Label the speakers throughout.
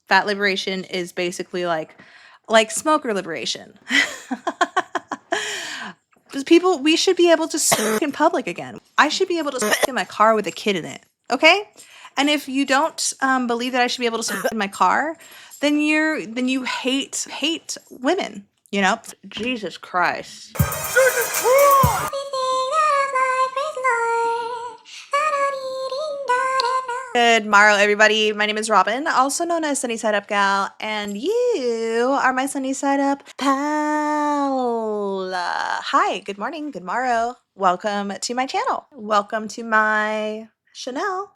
Speaker 1: Fat liberation is basically like smoker liberation. People, we should be able to smoke in public again. I should be able to smoke in my car with a kid in it. Okay? And if you don't believe that I should be able to smoke in my car, then you hate women. You know? Jesus Christ. Jesus Christ! Good morrow, everybody. My name is Robin, also known as Sunny Side Up Gal, and you are my Sunny Side Up pal. Hi, good morning, good morrow. Welcome to my channel. Welcome to my Chanel.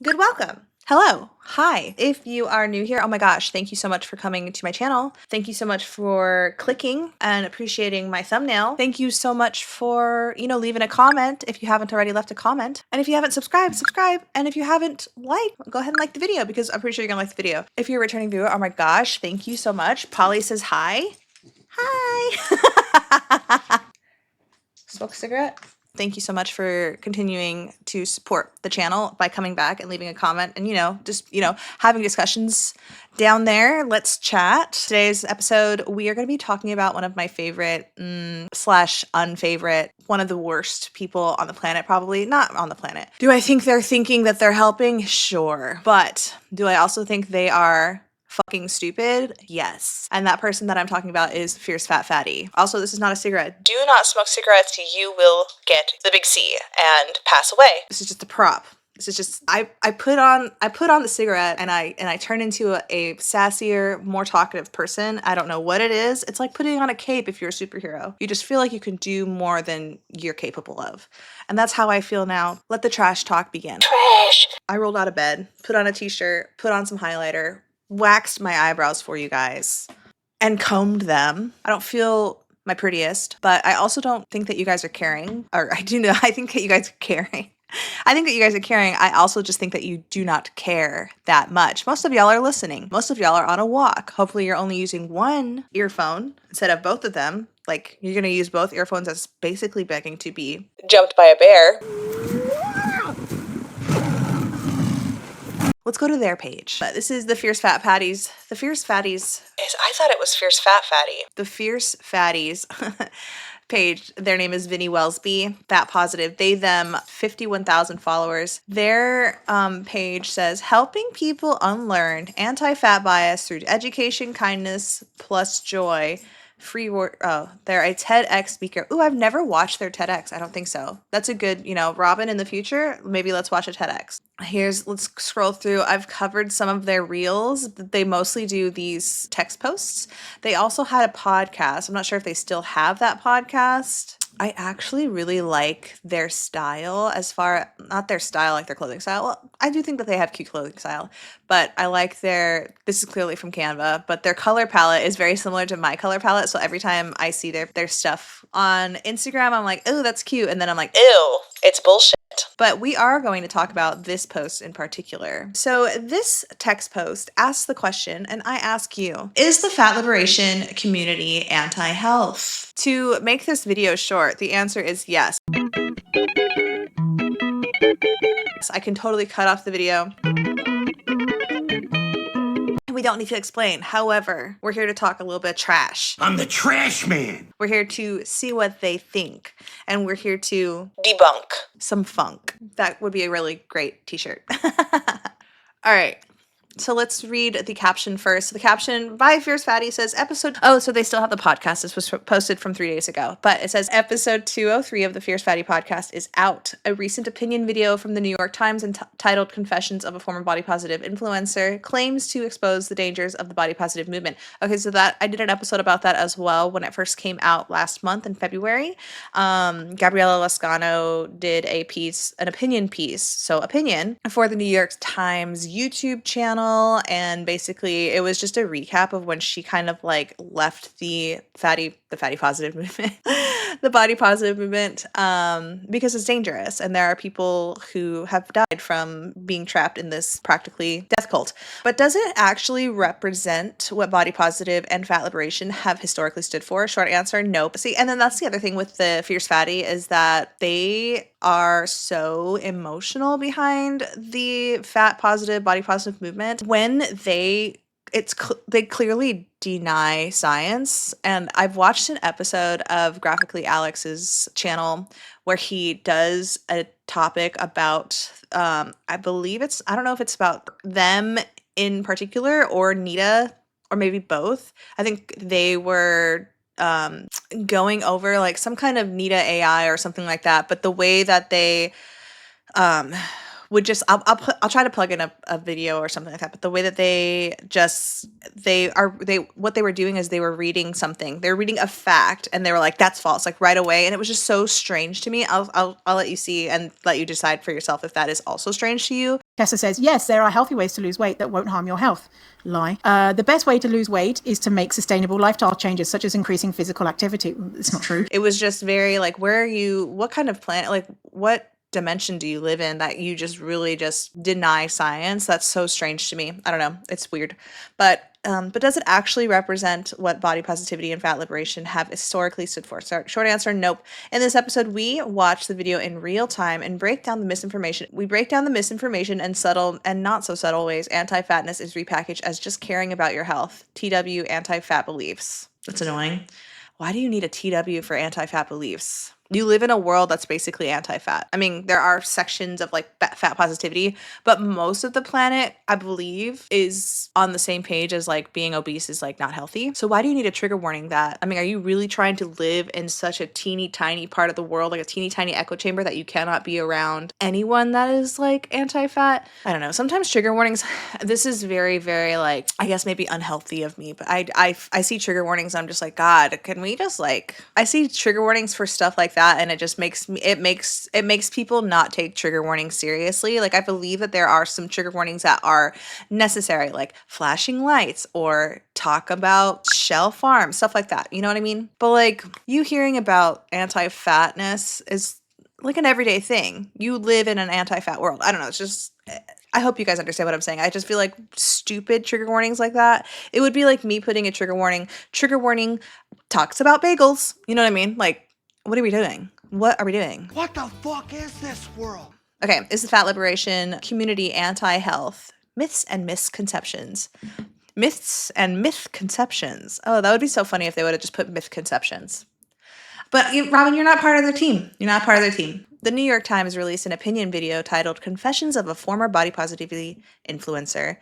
Speaker 1: Good welcome. Hello. Hi. If you are new here, oh my gosh, thank you so much for coming to my channel. Thank you so much for clicking and appreciating my thumbnail. Thank you so much for, leaving a comment if you haven't already left a comment. And if you haven't subscribed, subscribe. And if you haven't liked, go ahead and like the video because I'm pretty sure you're gonna like the video. If you're a returning viewer, oh my gosh, thank you so much. Polly says hi. Hi. Smoke a cigarette? Thank you so much for continuing to support the channel by coming back and leaving a comment and, having discussions down there. Let's chat. Today's episode, we are going to be talking about one of my favorite slash unfavorite, one of the worst people on the planet, probably not on the planet. Do I think they're thinking that they're helping? Sure. But do I also think they are fucking stupid? Yes. And that person that I'm talking about is Fierce Fat Fatty. Also, this is not a cigarette. Do not smoke cigarettes. You will get the big C and pass away. This is just a prop. This is just I put on the cigarette and I turn into a sassier, more talkative person. I don't know what it is. It's like putting on a cape if you're a superhero. You just feel like you can do more than you're capable of. And that's how I feel now. Let the trash talk begin. Trash. I rolled out of bed, put on a t-shirt, put on some highlighter, waxed my eyebrows for you guys, and combed them. I don't feel my prettiest, but I also don't think that you guys are caring. Or I do know, I think that you guys are caring. I think that you guys are caring. I also just think that you do not care that much. Most of y'all are listening. Most of y'all are on a walk. Hopefully you're only using one earphone instead of both of them. Like, you're going to use both earphones as basically begging to be jumped by a bear. Let's go to their page. This is the Fierce Fat Fatties. The Fierce Fatties I thought it was Fierce Fat Fatty. The Fierce Fatties page. Their name is Vinny Wellsby, Fat Positive. They, them, 51,000 followers. Their page says, helping people unlearn anti-fat bias through education, kindness, plus joy. Free word. Oh, they're a TEDx speaker. Ooh, I've never watched their TEDx. I don't think so. That's a good, Robin, in the future, maybe let's watch a TEDx. Let's scroll through. I've covered some of their reels. They mostly do these text posts. They also had a podcast. I'm not sure if they still have that podcast. I actually really like their style not their style, like their clothing style. Well, I do think that they have cute clothing style, but I like this is clearly from Canva, but their color palette is very similar to my color palette. So every time I see their stuff on Instagram, I'm like, oh, that's cute. And then I'm like, ew, it's bullshit. But we are going to talk about this post in particular. So this text post asks the question, and I ask you, is the fat liberation community anti-health? To make this video short, the answer is yes. I can totally cut off the video. We don't need to explain. However, we're here to talk a little bit of trash. I'm the trash man. We're here to see what they think. And we're here to debunk some funk. That would be a really great t-shirt. All right. So let's read the caption first. The caption by Fierce Fatty says so they still have the podcast. This was posted from 3 days ago, but it says episode 203 of the Fierce Fatty podcast is out. A recent opinion video from the New York Times entitled Confessions of a Former Body Positive Influencer claims to expose the dangers of the body positive movement. Okay, so I did an episode about that as well when it first came out last month in February. Gabriella Lascano did an opinion piece, for the New York Times YouTube channel. And basically it was just a recap of when she kind of like left the fatty the fatty positive movement, the body positive movement, because it's dangerous. And there are people who have died from being trapped in this practically death cult. But does it actually represent what body positive and fat liberation have historically stood for? Short answer, nope. See, and then that's the other thing with the fierce fatty is that they are so emotional behind the fat positive, body positive movement when they clearly deny science. And I've watched an episode of Graphically Alex's channel where he does a topic about I believe I don't know if it's about them in particular or Nita or maybe both. I think they were going over like some kind of Nita AI or something like that, but the way that they um would just I'll try to plug in a video or something like that, but the way that what they were doing is they were reading something, they were reading a fact, and they were like, that's false, like right away. And it was just so strange to me. I'll let you see and let you decide for yourself if that is also strange to you.
Speaker 2: Tessa says, yes, there are healthy ways to lose weight that won't harm your health. Lie. The best way to lose weight is to make sustainable lifestyle changes, such as increasing physical activity. It's not true.
Speaker 1: It was just very like, what kind of planet, like what dimension do you live in that you just really just deny science? That's so strange to me. I don't know. It's weird. But does it actually represent what body positivity and fat liberation have historically stood for? So short answer, nope. In this episode, we watch the video in real time and break down the misinformation. We break down the misinformation and subtle and not so subtle ways anti-fatness is repackaged as just caring about your health. TW anti-fat beliefs. That's annoying. Why do you need a TW for anti-fat beliefs? You live in a world that's basically anti-fat. I mean, there are sections of like fat positivity, but most of the planet, I believe, is on the same page as like being obese is like not healthy. So why do you need a trigger warning that? I mean, are you really trying to live in such a teeny tiny part of the world, like a teeny tiny echo chamber, that you cannot be around anyone that is like anti-fat? I don't know. Sometimes trigger warnings, this is very, very like, I guess maybe unhealthy of me, but I see trigger warnings. I'm just like, God, can we just like, I see trigger warnings for stuff like that, and it just makes people not take trigger warnings seriously. Like, I believe that there are some trigger warnings that are necessary, like flashing lights or talk about shell farms, stuff like that. You know what I mean? But like, you hearing about anti-fatness is like an everyday thing. You live in an anti-fat world. I don't know. It's just, I hope you guys understand what I'm saying. I just feel like stupid trigger warnings like that. It would be like me putting a trigger warning. Trigger warning talks about bagels. You know what I mean? Like, what are we doing? What are we doing?
Speaker 3: What the fuck is this world?
Speaker 1: Okay, is the fat liberation community anti-health? Myths and misconceptions. Myths and myth-conceptions. Oh, that would be so funny if they would have just put myth-conceptions. But Robin, you're not part of their team. You're not part of their team. The New York Times released an opinion video titled Confessions of a Former Body Positivity Influencer.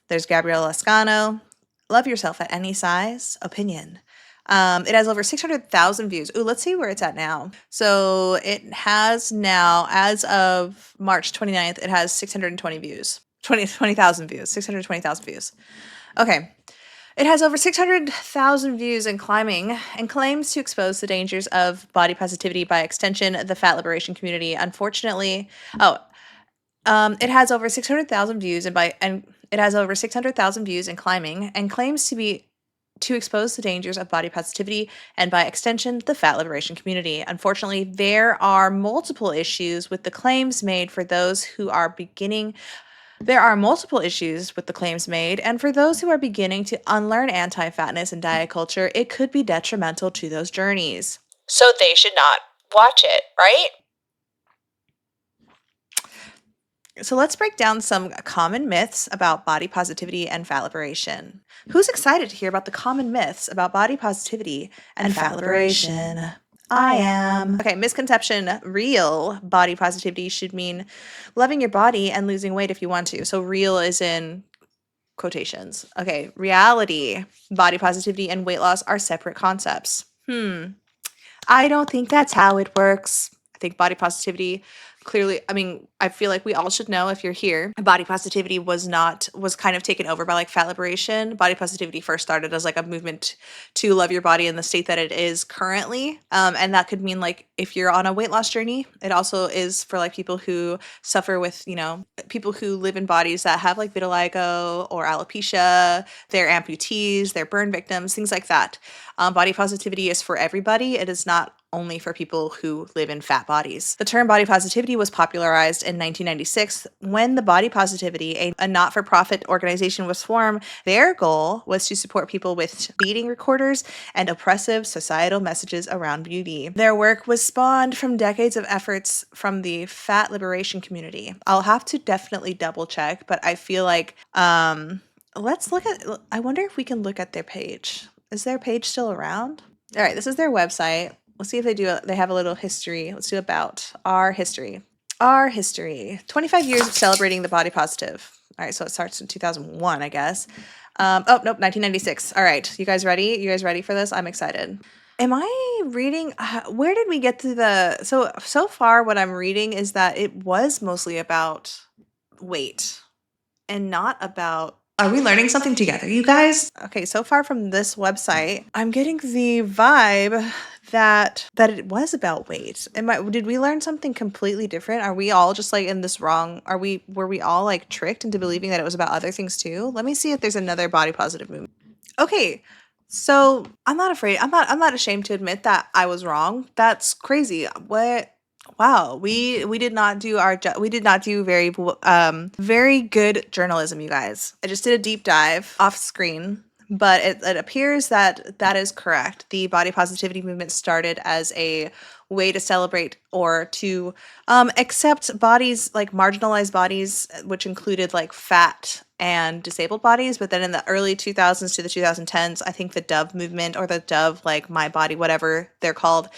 Speaker 1: There's Gabrielle Lascano. Love yourself at any size. Opinion. It has over 600,000 views. Ooh, let's see where it's at now. So it has now, as of March 29th, it has 620 views. 20,000 views. 620,000 views. Okay. It has over 600,000 views and climbing, and claims to expose the dangers of body positivity, by extension, the fat liberation community. Unfortunately, it has over 600,000 views and it has over 600,000 views and climbing, and claims to expose the dangers of body positivity and, by extension, the fat liberation community. Unfortunately, there are multiple issues with the claims made for those who are beginning. There are multiple issues with the claims made, and for those who are beginning to unlearn anti-fatness and diet culture, it could be detrimental to those journeys. So they should not watch it, right? So let's break down some common myths about body positivity and fat liberation. Who's excited to hear about the common myths about body positivity and fat liberation? I am. Okay, misconception. Real body positivity should mean loving your body and losing weight if you want to. So real is in quotations. Okay, reality. Body positivity and weight loss are separate concepts. I don't think that's how it works. I think body positivity clearly, I mean, I feel like we all should know, if you're here, body positivity was kind of taken over by like fat liberation. Body positivity first started as like a movement to love your body in the state that it is currently. And that could mean like if you're on a weight loss journey. It also is for like people who suffer with, people who live in bodies that have like vitiligo or alopecia, they're amputees, they're burn victims, things like that. Body positivity is for everybody. It is not only for people who live in fat bodies. The term body positivity was popularized in 1996 when the Body Positivity, a not-for-profit organization, was formed. Their goal was to support people with eating recorders and oppressive societal messages around beauty. Their work was spawned from decades of efforts from the fat liberation community. I'll have to definitely double check, but I feel like let's look at, I wonder if we can look at their page. Is their page still around? All right, this is their website. Let's see if they have a little history. Let's do about our history. Our history. 25 years of celebrating the body positive. All right, so it starts in 2001, I guess. Oh, nope, 1996. All right, you guys ready? You guys ready for this? I'm excited. Am I reading? Where did we get to the... So far what I'm reading is that it was mostly about weight and not about... Are we learning something together, you guys? Okay, so far from this website, I'm getting the vibe that it was about weight. Did we learn something completely different? Are we all just like in this wrong? Were we all like tricked into believing that it was about other things too? Let me see if there's another body positive movement. Okay, so I'm not afraid. I'm not ashamed to admit that I was wrong. That's crazy. What? Wow, we did not do very good journalism, you guys. I just did a deep dive off screen, but it appears that is correct. The body positivity movement started as a way to celebrate or to accept bodies, like marginalized bodies, which included like fat and disabled bodies. But then in the early 2000s to the 2010s, I think the Dove movement, or the Dove, like My Body, whatever they're called,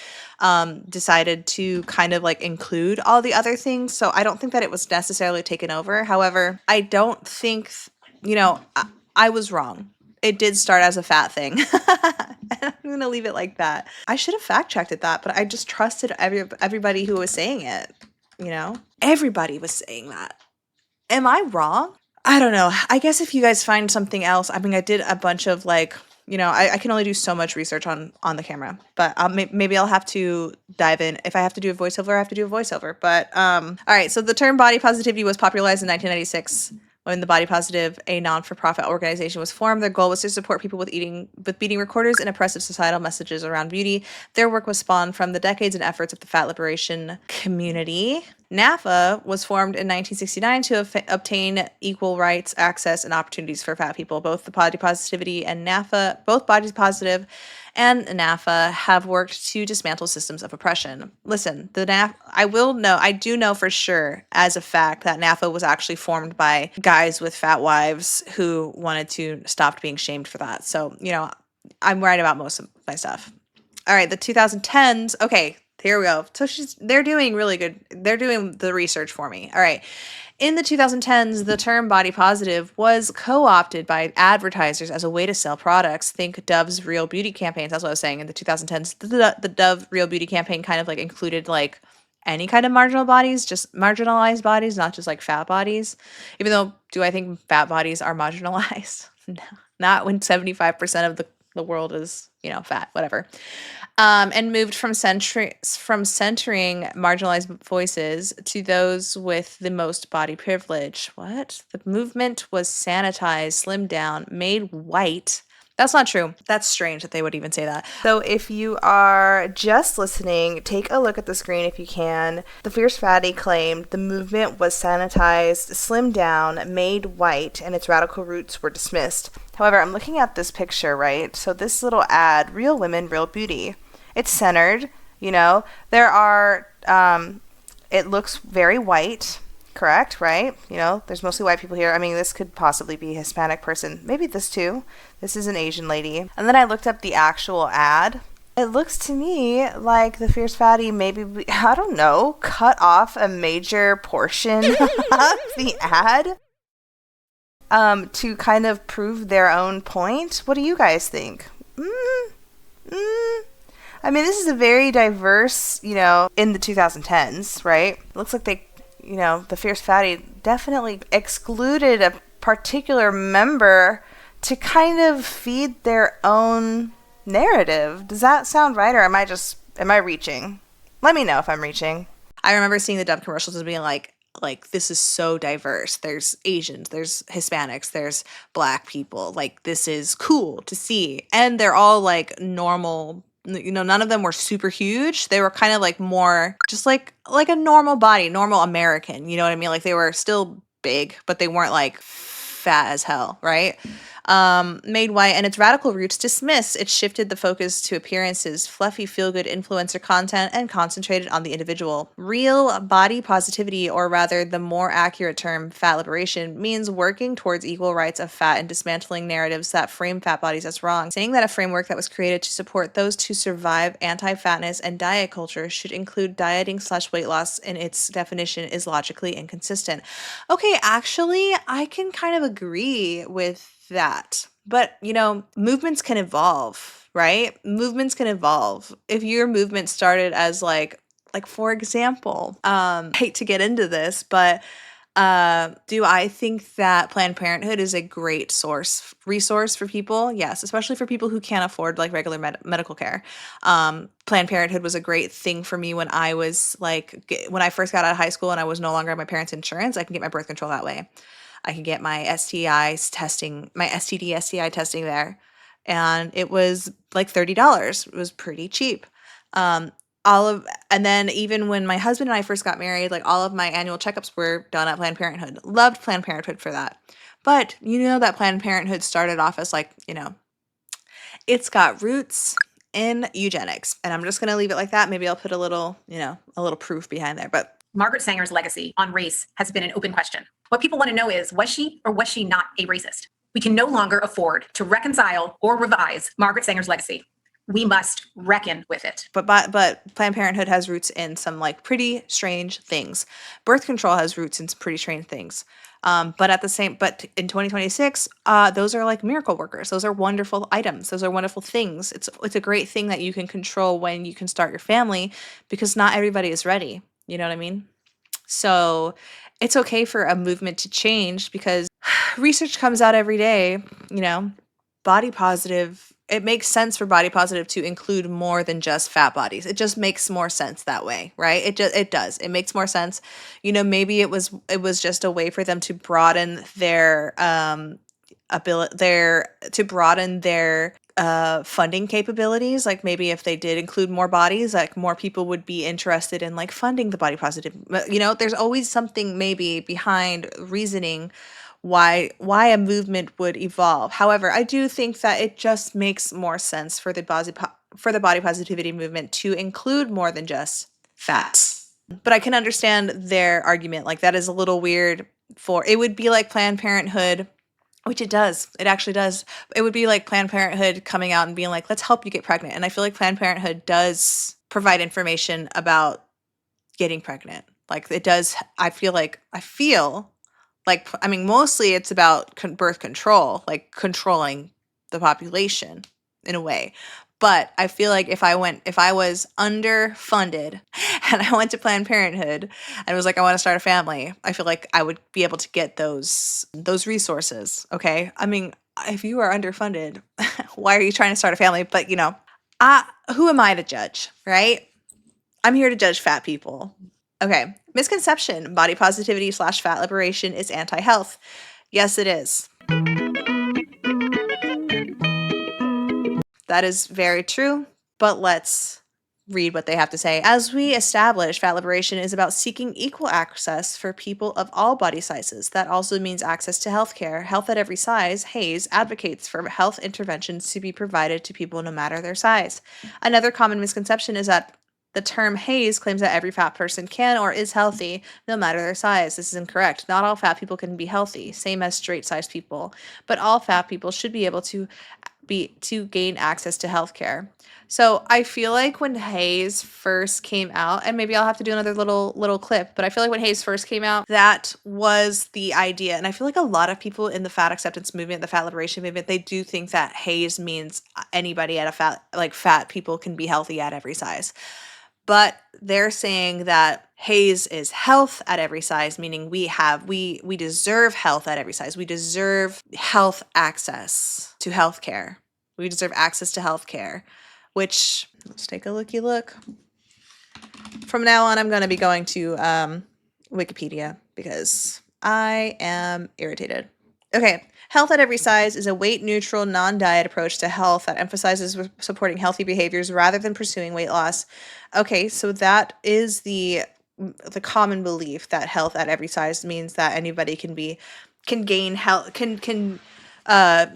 Speaker 1: decided to kind of like include all the other things. So I don't think that it was necessarily taken over. However, I don't think, I was wrong. It did start as a fat thing. I'm going to leave it like that. I should have fact-checked that, but I just trusted everybody who was saying it, Everybody was saying that. Am I wrong? I don't know. I guess if you guys find something else, I mean, I did a bunch of like, I can only do so much research on the camera, but maybe I'll have to dive in. If I have to do a voiceover, I have to do a voiceover. But all right, so the term body positivity was popularized in 1996 when the Body Positive, a non-for-profit organization, was formed. Their goal was to support people with eating recorders and oppressive societal messages around beauty. Their work was spawned from the decades and efforts of the fat liberation community. NAFA was formed in 1969 to obtain equal rights, access, and opportunities for fat people. Both the Body Positivity and NAFA, both Body Positive and NAFA have worked to dismantle systems of oppression. Listen, I do know for sure as a fact that NAFA was actually formed by guys with fat wives who wanted to stop being shamed for that. So, I'm right about most of my stuff. All right, the 2010s. Okay, here we go. So they're doing really good. They're doing the research for me. All right. In the 2010s, the term body positive was co-opted by advertisers as a way to sell products. Think Dove's Real Beauty campaigns. That's what I was saying. In the 2010s, the Dove Real Beauty campaign kind of like included like any kind of marginalized bodies, not just like fat bodies. Even though, do I think fat bodies are marginalized? No, not when 75% of the world is, fat, whatever. And moved from centering marginalized voices to those with the most body privilege. What? The movement was sanitized, slimmed down, made white. That's not true. That's strange that they would even say that. So if you are just listening, take a look at the screen if you can. The Fierce Fatty claimed the movement was sanitized, slimmed down, made white, and its radical roots were dismissed. However, I'm looking at this picture, right? So this little ad, Real Women, Real Beauty. It's centered, there are, it looks very white, correct, right? There's mostly white people here. I mean, this could possibly be a Hispanic person. Maybe this too. This is an Asian lady. And then I looked up the actual ad. It looks to me like the Fierce Fatty maybe, I don't know, cut off a major portion of the ad to kind of prove their own point. What do you guys think? I mean, this is a very diverse, in the 2010s, right? It looks like they, the Fierce Fatty definitely excluded a particular member to kind of feed their own narrative. Does that sound right? Or am I reaching? Let me know if I'm reaching. I remember seeing the Dove commercials and being like, like, this is so diverse. There's Asians, there's Hispanics, there's Black people. Like, this is cool to see. And they're all like normal. You know, none of them were super huge. They were kind of like more just like a normal body, normal American. You know what I mean? Like, they were still big, but they weren't like fat as hell, right? Made white and its radical roots dismissed. It shifted the focus to appearances, fluffy feel-good influencer content, and concentrated on the individual. Real body positivity, or rather the more accurate term, fat liberation, means working towards equal rights of fat and dismantling narratives that frame fat bodies as wrong. Saying that a framework that was created to support those to survive anti-fatness and diet culture should include dieting/weight loss in its definition is logically inconsistent. Okay, actually, I can kind of agree with that. But, you know, movements can evolve, right? Movements can evolve. If your movement started as like for example, I hate to get into this, but do I think that Planned Parenthood is a great resource for people? Yes, especially for people who can't afford like regular medical care. Planned Parenthood was a great thing for me when I was when I first got out of high school and I was no longer on my parents' insurance. I can get my birth control that way. I could get my STIs testing, my STD, STI testing there. And it was like $30. It was pretty cheap. Um, and then even when my husband and I first got married, like all of my annual checkups were done at Planned Parenthood. Loved Planned Parenthood for that. But you know that Planned Parenthood started off as like, you know, it's got roots in eugenics. And I'm just going to leave it like that. Maybe I'll put a little, you know, a little proof behind there. But
Speaker 4: Margaret Sanger's legacy on race has been an open question. What people want to know is, was she or was she not a racist? We can no longer afford to reconcile or revise Margaret Sanger's legacy. We must reckon with it.
Speaker 1: But Planned Parenthood has roots in some like pretty strange things. Birth control has roots in some pretty strange things. But in 2026, those are like miracle workers. Those are wonderful items. Those are wonderful things. It's a great thing that you can control when you can start your family, because not everybody is ready. You know what I mean? So it's okay for a movement to change, because research comes out every day, you know, body positive. It makes sense for body positive to include more than just fat bodies. It just makes more sense that way, right? It does. It makes more sense. You know, maybe it was just a way for them to broaden their funding capabilities. Like maybe if they did include more bodies, like more people would be interested in like funding the body positive. You know, there's always something maybe behind reasoning why a movement would evolve. However, I do think that it just makes more sense for the body positivity movement to include more than just fats. But I can understand their argument. Like, that is a little weird. It would be like Planned Parenthood, which it does. It actually does. It would be like Planned Parenthood coming out and being like, let's help you get pregnant. And I feel like Planned Parenthood does provide information about getting pregnant. Like, it does. I feel like, I mean, mostly it's about birth control, like controlling the population in a way. But I feel like if I was underfunded and I went to Planned Parenthood and was like, I want to start a family, I feel like I would be able to get those resources. Okay. I mean, if you are underfunded, why are you trying to start a family? But, you know, who am I to judge, right? I'm here to judge fat people. Okay. Misconception: body positivity / fat liberation is anti-health. Yes, it is. That is very true, but let's read what they have to say. As we established, fat liberation is about seeking equal access for people of all body sizes. That also means access to healthcare. Health at every size, HAES, advocates for health interventions to be provided to people no matter their size. Another common misconception is that the term HAES claims that every fat person can or is healthy no matter their size. This is incorrect. Not all fat people can be healthy, same as straight-sized people, but all fat people should be able to gain access to healthcare. So I feel like when HAES first came out, and maybe I'll have to do another little clip, but I feel like when HAES first came out, that was the idea. And I feel like a lot of people in the fat acceptance movement, the fat liberation movement, they do think that HAES means anybody at fat people can be healthy at every size. But they're saying that HAES is health at every size, meaning we deserve health at every size. We deserve health access to healthcare. We deserve access to healthcare, which, let's take a look. From now on, I'm going to be going to Wikipedia because I am irritated. Okay, health at every size is a weight-neutral, non-diet approach to health that emphasizes supporting healthy behaviors rather than pursuing weight loss. Okay, so that is the common belief that health at every size means that anybody can gain health can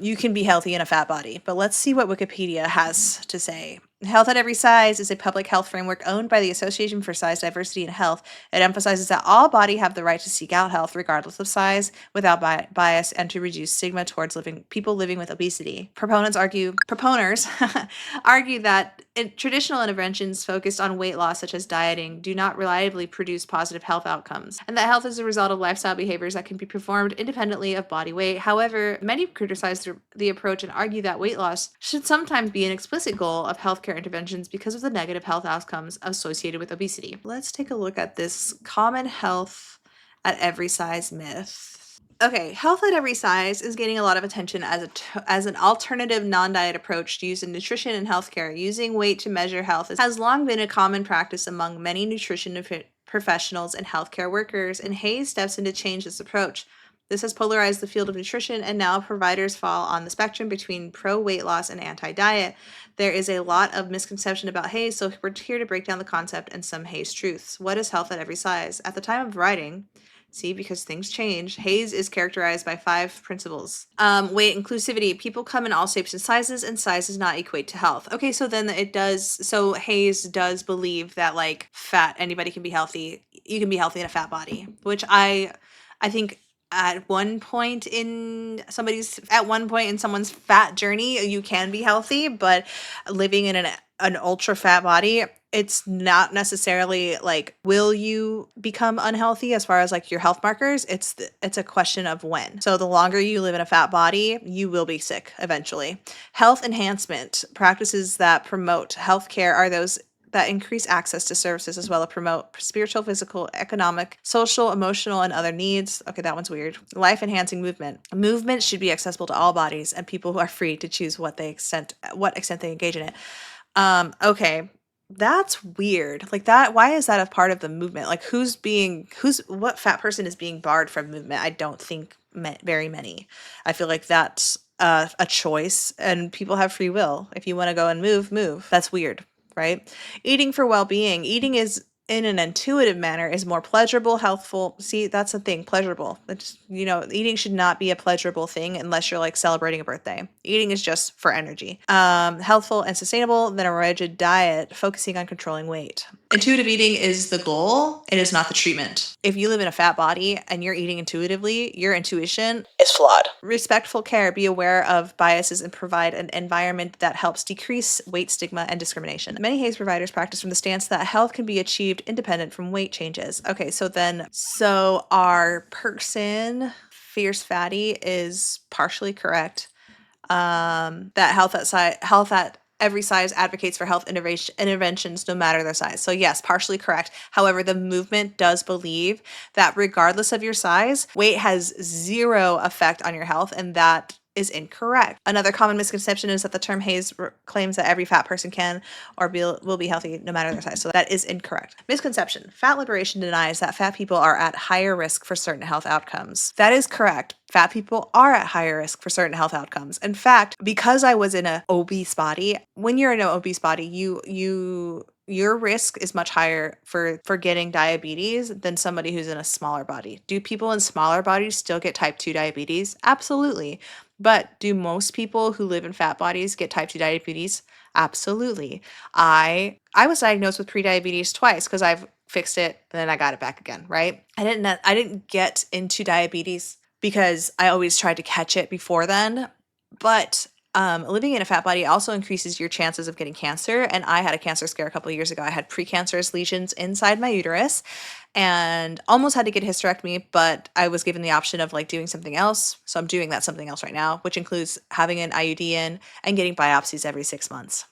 Speaker 1: you can be healthy in a fat body. But let's see what Wikipedia has to say. Health at Every Size is a public health framework owned by the Association for Size Diversity and Health. It emphasizes that all body have the right to seek out health regardless of size without bias and to reduce stigma towards people living with obesity. Proponents argue that traditional interventions focused on weight loss such as dieting do not reliably produce positive health outcomes and that health is a result of lifestyle behaviors that can be performed independently of body weight. However, many criticize the approach and argue that weight loss should sometimes be an explicit goal of healthcare interventions because of the negative health outcomes associated with obesity. Let's take a look at this common health at every size myth. Okay, health at every size is gaining a lot of attention as an alternative non-diet approach used in nutrition and healthcare. Using weight to measure health has long been a common practice among many nutrition professionals and healthcare workers, and HAES steps in to change this approach. This has polarized the field of nutrition, and now providers fall on the spectrum between pro-weight loss and anti-diet. There is a lot of misconception about HAES, so we're here to break down the concept and some HAES truths. What is health at every size? At the time of writing, see, because things change, HAES is characterized by 5 principles. Weight inclusivity. People come in all shapes and size does not equate to health. Okay, so then so HAES does believe that like anybody can be healthy. You can be healthy in a fat body, which I think at one point in someone's fat journey, you can be healthy, but living in an ultra fat body, it's not necessarily like, will you become unhealthy as far as like your health markers? It's a question of when. So the longer you live in a fat body, you will be sick eventually. Health enhancement practices that promote healthcare are those that increase access to services as well as promote spiritual, physical, economic, social, emotional, and other needs. Okay, that one's weird. Life enhancing movement. Movement should be accessible to all bodies, and people who are free to choose what extent they engage in it. Okay, that's weird. Like that, why is that a part of the movement? Like what fat person is being barred from movement? I don't think very many. I feel like that's a choice, and people have free will. If you want to go and move. That's weird. Right? Eating for well-being. Eating is in an intuitive manner is more pleasurable, healthful. See, that's the thing, pleasurable. It's, eating should not be a pleasurable thing unless you're like celebrating a birthday. Eating is just for energy. Healthful and sustainable than a rigid diet, focusing on controlling weight. Intuitive eating is the goal. It is not the treatment. If you live in a fat body and you're eating intuitively, your intuition is flawed. Respectful care. Be aware of biases and provide an environment that helps decrease weight stigma and discrimination. Many HAES providers practice from the stance that health can be achieved independent from weight changes. Okay, so our person, fierce fatty, is partially correct. That health at every size advocates for health interventions no matter their size. So yes, partially correct. However, the movement does believe that regardless of your size, weight has zero effect on your health, and that is incorrect. Another common misconception is that the term HAES claims that every fat person can or will be healthy no matter their size. So that is incorrect. Misconception. Fat liberation denies that fat people are at higher risk for certain health outcomes. That is correct. Fat people are at higher risk for certain health outcomes. In fact, because I was in an obese body, when you're in an obese body, your risk is much higher for getting diabetes than somebody who's in a smaller body. Do people in smaller bodies still get type 2 diabetes? Absolutely. But do most people who live in fat bodies get type 2 diabetes? Absolutely. I was diagnosed with prediabetes twice because I've fixed it and then I got it back again, right? I didn't get into diabetes because I always tried to catch it before then. But living in a fat body also increases your chances of getting cancer. And I had a cancer scare a couple of years ago. I had precancerous lesions inside my uterus and almost had to get a hysterectomy, but I was given the option of like doing something else. So I'm doing that something else right now, which includes having an IUD in and getting biopsies every 6 months.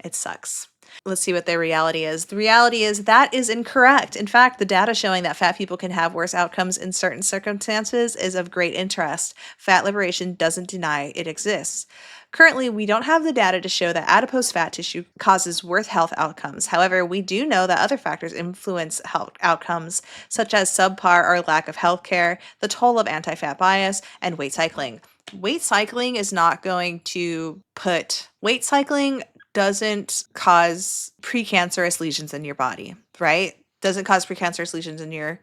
Speaker 1: It sucks. Let's see what their reality is. The reality is that is incorrect. In fact, the data showing that fat people can have worse outcomes in certain circumstances is of great interest. Fat liberation doesn't deny it exists. Currently, we don't have the data to show that adipose fat tissue causes worse health outcomes. However, we do know that other factors influence health outcomes, such as subpar or lack of health care, the toll of anti-fat bias, and weight cycling. Weight cycling is not going to weight cycling doesn't cause precancerous lesions in your body, right? Doesn't cause precancerous lesions in your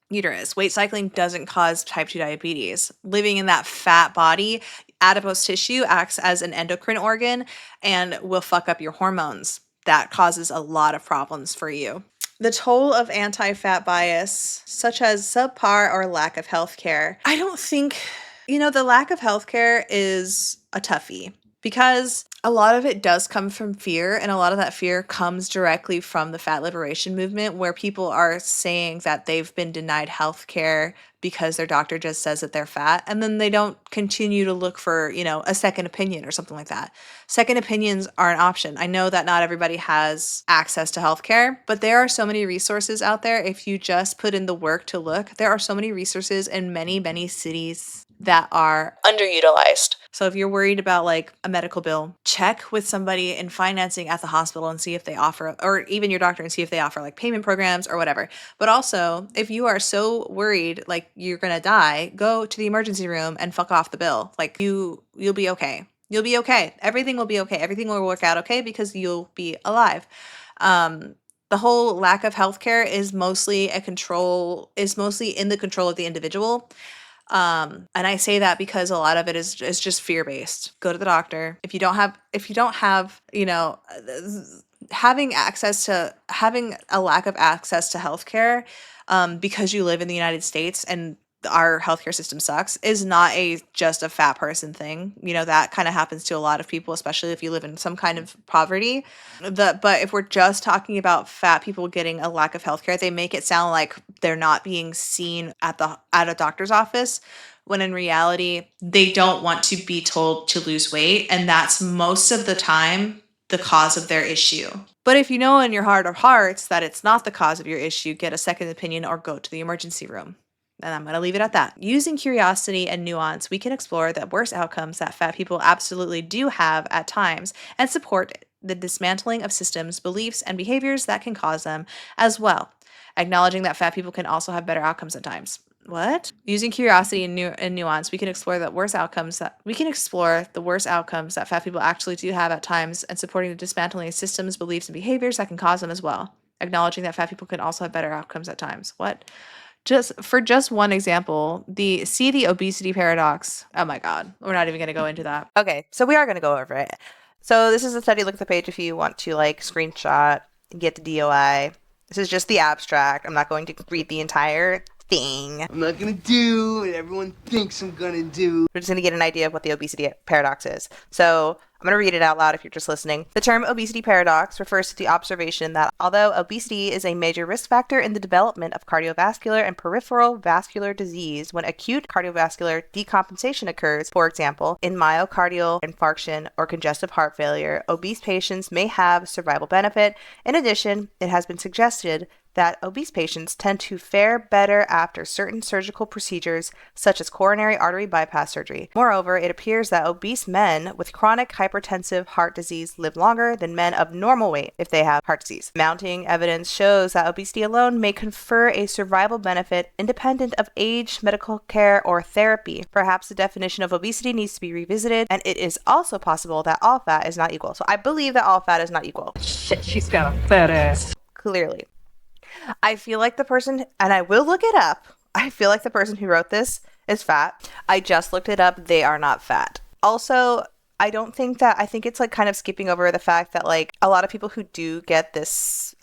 Speaker 1: uterus. Weight cycling doesn't cause type 2 diabetes. Living in that fat body, adipose tissue acts as an endocrine organ and will fuck up your hormones. That causes a lot of problems for you. The toll of anti-fat bias, such as subpar or lack of healthcare. I don't think, the lack of healthcare is a toughie, because a lot of it does come from fear, and a lot of that fear comes directly from the fat liberation movement, where people are saying that they've been denied health care because their doctor just says that they're fat, and then they don't continue to look for, a second opinion or something like that. Second opinions are an option. I know that not everybody has access to health care, but there are so many resources out there. If you just put in the work to look, there are so many resources in many, many cities that are underutilized. So if you're worried about like a medical bill, check with somebody in financing at the hospital and see if they offer, or even your doctor, and see if they offer like payment programs or whatever. But also, if you are so worried like you're gonna die, go to the emergency room and fuck off the bill. Like you'll be okay. You'll be okay. Everything will be okay. Everything will work out okay because you'll be alive. The whole lack of healthcare is mostly in the control of the individual. And I say that because a lot of it is just fear-based. Go to the doctor. If you don't have, having a lack of access to healthcare, because you live in the United States and our healthcare system sucks, is not just a fat person thing. That kind of happens to a lot of people, especially if you live in some kind of poverty. But if we're just talking about fat people getting a lack of healthcare, they make it sound like they're not being seen at a doctor's office, when in reality, they don't want to be told to lose weight. And that's most of the time the cause of their issue. But if you know in your heart of hearts that it's not the cause of your issue, get a second opinion or go to the emergency room. And I'm going to leave it at that. Using curiosity and nuance, we can explore the worst outcomes that fat people absolutely do have at times, and support the dismantling of systems, beliefs, and behaviors that can cause them as well. Acknowledging that fat people can also have better outcomes at times. What? Using curiosity and nuance, we can explore the worst outcomes that fat people actually do have at times, and supporting the dismantling of systems, beliefs, and behaviors that can cause them as well. Acknowledging that fat people can also have better outcomes at times. What? Just one example, the obesity paradox. Oh my God, we're not even going to go into that. Okay, so we are going to go over it. So this is a study. Look at the page if you want to screenshot and get the DOI. This is just the abstract. I'm not going to read the entire thing.
Speaker 3: I'm not gonna do what everyone thinks I'm gonna do.
Speaker 1: We're just going to get an idea of what the obesity paradox is. So I'm going to read it out loud if you're just listening. The term obesity paradox refers to the observation that although obesity is a major risk factor in the development of cardiovascular and peripheral vascular disease, when acute cardiovascular decompensation occurs, for example, in myocardial infarction or congestive heart failure, obese patients may have survival benefit. In addition, it has been suggested that obese patients tend to fare better after certain surgical procedures, such as coronary artery bypass surgery. Moreover, it appears that obese men with chronic hypertensive heart disease live longer than men of normal weight if they have heart disease. Mounting evidence shows that obesity alone may confer a survival benefit independent of age, medical care, or therapy. Perhaps the definition of obesity needs to be revisited, and it is also possible that all fat is not equal. So I believe that all fat is not equal.
Speaker 5: Shit, she's got a fat ass.
Speaker 1: Clearly. I feel like the person, and I will look it up, I feel like the person who wrote this is fat. I just looked it up. They are not fat. Also, I think it's kind of skipping over the fact that a lot of people who do get this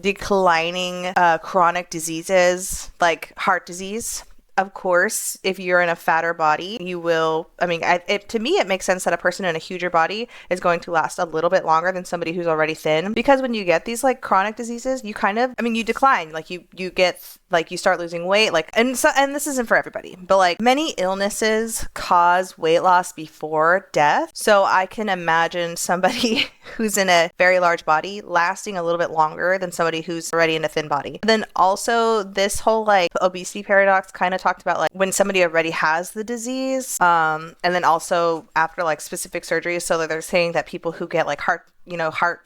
Speaker 1: declining chronic diseases, like heart disease, of course, if you're in a fatter body, you will, to me, it makes sense that a person in a huger body is going to last a little bit longer than somebody who's already thin. Because when you get these chronic diseases, you you decline. You get like you start losing weight, like, and this isn't for everybody, but like many illnesses cause weight loss before death. So I can imagine somebody who's in a very large body lasting a little bit longer than somebody who's already in a thin body. Then also this whole like obesity paradox kind of talked about like when somebody already has the disease, and then also after like specific surgeries. So they're saying that people who get like heart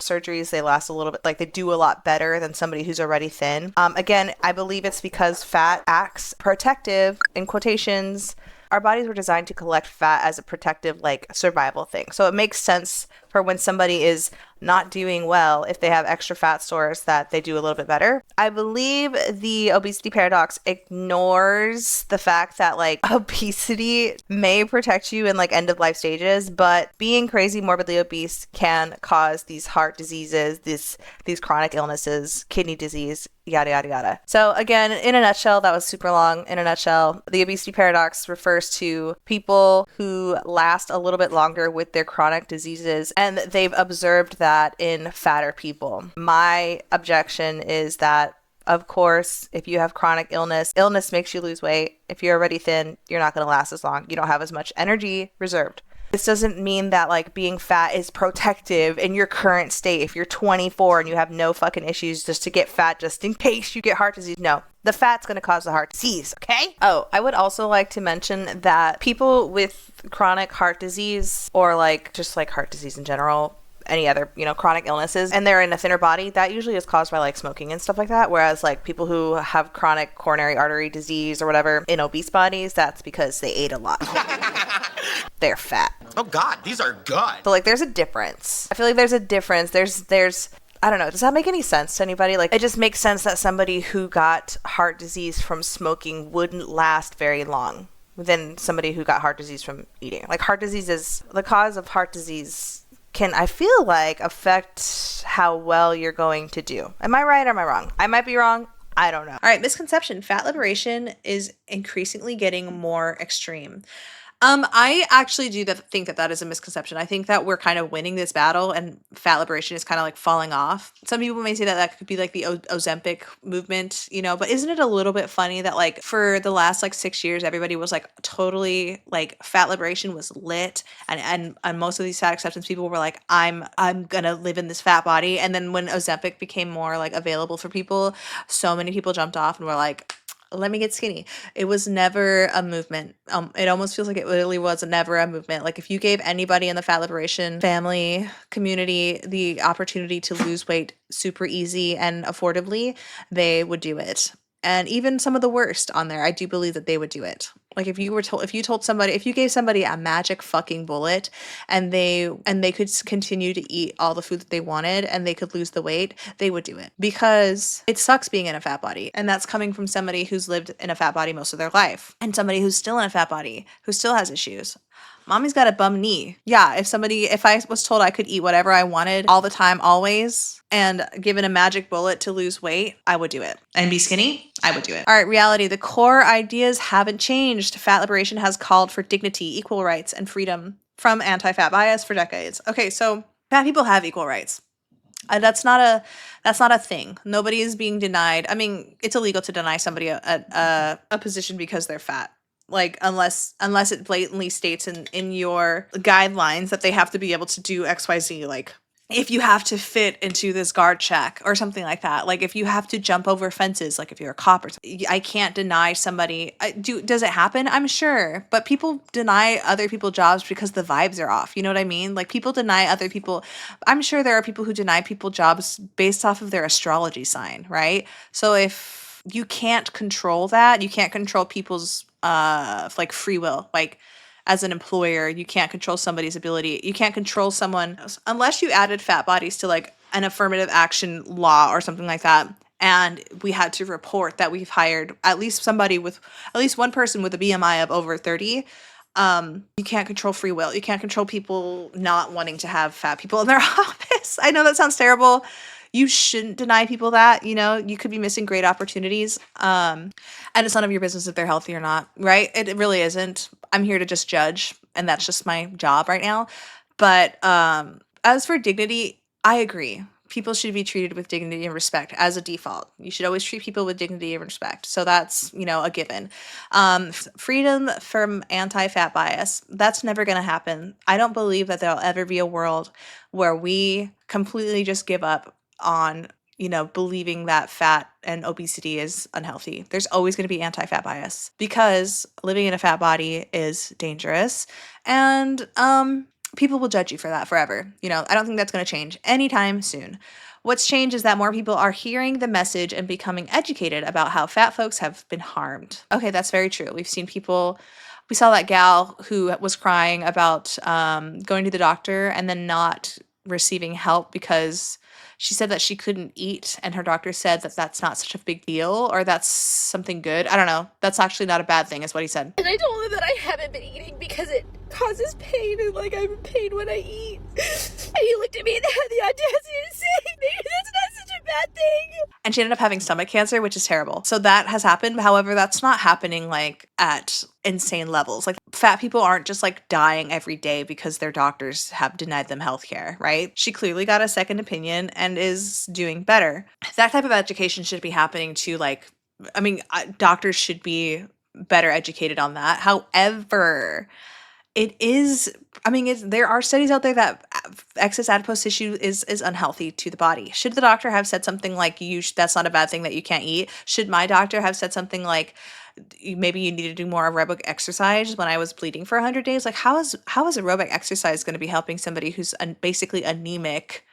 Speaker 1: surgeries, they last a little bit, like they do a lot better than somebody who's already thin. Again, I believe it's because fat acts protective, in quotations. Our bodies were designed to collect fat as a protective, like, survival thing. So it makes sense for when somebody is not doing well, if they have extra fat stores, that they do a little bit better. I believe the obesity paradox ignores the fact that like obesity may protect you in like end of life stages, but being crazy morbidly obese can cause these heart diseases, these chronic illnesses, kidney disease, yada yada yada. So again, in a nutshell, that was super long. In a nutshell, the obesity paradox refers to people who last a little bit longer with their chronic diseases, and they've observed that in fatter people. My objection is that, of course, if you have chronic illness makes you lose weight. If you're already thin, you're not going to last as long. You don't have as much energy reserved. This doesn't mean that like being fat is protective in your current state. If you're 24 and you have no fucking issues just to get fat just in case you get heart disease. No, the fat's going to cause the heart disease, okay? Oh, I would also like to mention that people with chronic heart disease, or like just like heart disease in general, any other, chronic illnesses, and they're in a thinner body, that usually is caused by like smoking and stuff like that. Whereas like people who have chronic coronary artery disease or whatever in obese bodies, that's because they ate a lot. They're fat.
Speaker 6: Oh God, these are good.
Speaker 1: So like there's a difference. I feel like there's a difference. There's I don't know. Does that make any sense to anybody? Like, it just makes sense that somebody who got heart disease from smoking wouldn't last very long than somebody who got heart disease from eating. Like, the cause of heart disease can, I feel like, affect how well you're going to do. Am I right or am I wrong? I might be wrong. I don't know. All right, misconception. Fat liberation is increasingly getting more extreme. I actually do think that is a misconception. I think that we're kind of winning this battle and fat liberation is kind of like falling off. Some people may say that could be like the Ozempic movement, but isn't it a little bit funny that like for the last like 6 years, everybody was like totally like fat liberation was lit, and most of these fat acceptance people were like, I'm gonna live in this fat body. And then when Ozempic became more like available for people, so many people jumped off and were like, let me get skinny. It was never a movement. It almost feels like it really was never a movement. Like if you gave anybody in the fat liberation family community the opportunity to lose weight super easy and affordably, they would do it. And even some of the worst on there, I do believe that they would do it. Like if you gave somebody a magic fucking bullet and they could continue to eat all the food that they wanted and they could lose the weight, they would do it, because it sucks being in a fat body. And that's coming from somebody who's lived in a fat body most of their life, and somebody who's still in a fat body, who still has issues. Mommy's got a bum knee. Yeah, if I was told I could eat whatever I wanted all the time, always, and given a magic bullet to lose weight, I would do it. And be skinny, I would do it. All right, reality. The core ideas haven't changed. Fat liberation has called for dignity, equal rights, and freedom from anti-fat bias for decades. Okay, so fat people have equal rights. That's not a thing. Nobody is being denied. I mean, it's illegal to deny somebody a position because they're fat. Like, unless it blatantly states in your guidelines that they have to be able to do XYZ, like if you have to fit into this guard check or something like that, like if you have to jump over fences, like if you're a cop or something, I can't deny somebody. Does it happen? I'm sure, but people deny other people jobs because the vibes are off. You know what I mean? Like people deny other people. I'm sure there are people who deny people jobs based off of their astrology sign, right? So if you can't control that, you can't control people's like free will. Like as an employer, you can't control somebody's ability. You can't control someone unless you added fat bodies to like an affirmative action law or something like that. And we had to report that we've hired at least one person with a BMI of over 30. You can't control free will. You can't control people not wanting to have fat people in their office. I know that sounds terrible. You shouldn't deny people that, you could be missing great opportunities. And it's none of your business if they're healthy or not, right? It really isn't. I'm here to just judge, and that's just my job right now. But as for dignity, I agree. people should be treated with dignity and respect as a default. You should always treat people with dignity and respect. So that's, a given. Freedom from anti-fat bias. That's never going to happen. I don't believe that there'll ever be a world where we completely just give up on believing that fat and obesity is unhealthy. There's always going to be anti-fat bias because living in a fat body is dangerous, and people will judge you for that forever. I don't think that's going to change anytime soon. What's changed is that more people are hearing the message and becoming educated about how fat folks have been harmed. Okay, that's very true. We saw that gal who was crying about going to the doctor and then not receiving help because she said that she couldn't eat, and her doctor said that that's not such a big deal, or that's something good. I don't know. That's actually not a bad thing, is what he said.
Speaker 6: And I told him that I haven't been eating because it causes pain, and I'm in pain when I eat. And he looked at me and had the audacity to say, maybe that's not such a bad thing.
Speaker 1: And she ended up having stomach cancer, which is terrible. So that has happened. However, that's not happening at insane levels. Fat people aren't just dying every day because their doctors have denied them healthcare, right? She clearly got a second opinion and is doing better. That type of education should be happening to doctors should be better educated on that. However, there are studies out there that excess adipose tissue is unhealthy to the body. Should the doctor have said something like, that's not a bad thing that you can't eat? Should my doctor have said something like, maybe you need to do more aerobic exercise when I was bleeding for 100 days? How is aerobic exercise going to be helping somebody who's basically anemic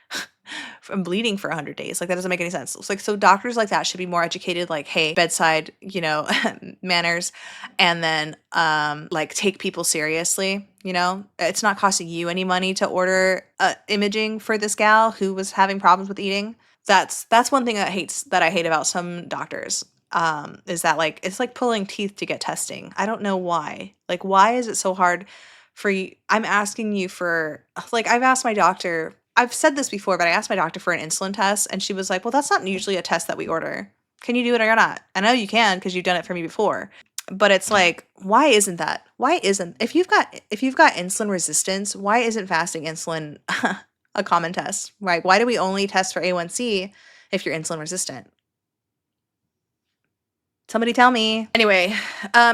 Speaker 1: from bleeding for 100 days? That doesn't make any sense. So doctors like that should be more educated, hey, bedside, manners, and then take people seriously. It's not costing you any money to order imaging for this gal who was having problems with eating. That's one thing that I hate about some doctors. Is that it's like pulling teeth to get testing. I don't know why. Why is it so hard for you? I'm asking you for, I've asked my doctor, I've said this before, but I asked my doctor for an insulin test, and she was like, well, that's not usually a test that we order. Can you do it or not? I know you can because you've done it for me before. But it's why isn't that? Why isn't, if you've got insulin resistance, why isn't fasting insulin a common test? Right? Why do we only test for A1C if you're insulin resistant? Somebody tell me. Anyway,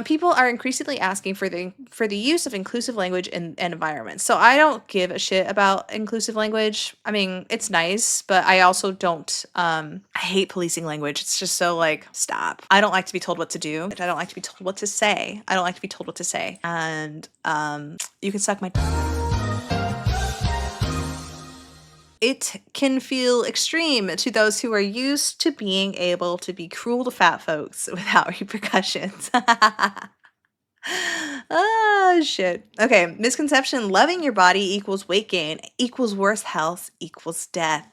Speaker 1: people are increasingly asking for the use of inclusive language in environments. So I don't give a shit about inclusive language. It's nice, but I also don't. I hate policing language. It's just so stop. I don't like to be told what to do. I don't like to be told what to say. I don't like to be told what to say. And you can suck my. It can feel extreme to those who are used to being able to be cruel to fat folks without repercussions. Oh, shit. Okay, misconception: loving your body equals weight gain, equals worse health, equals death.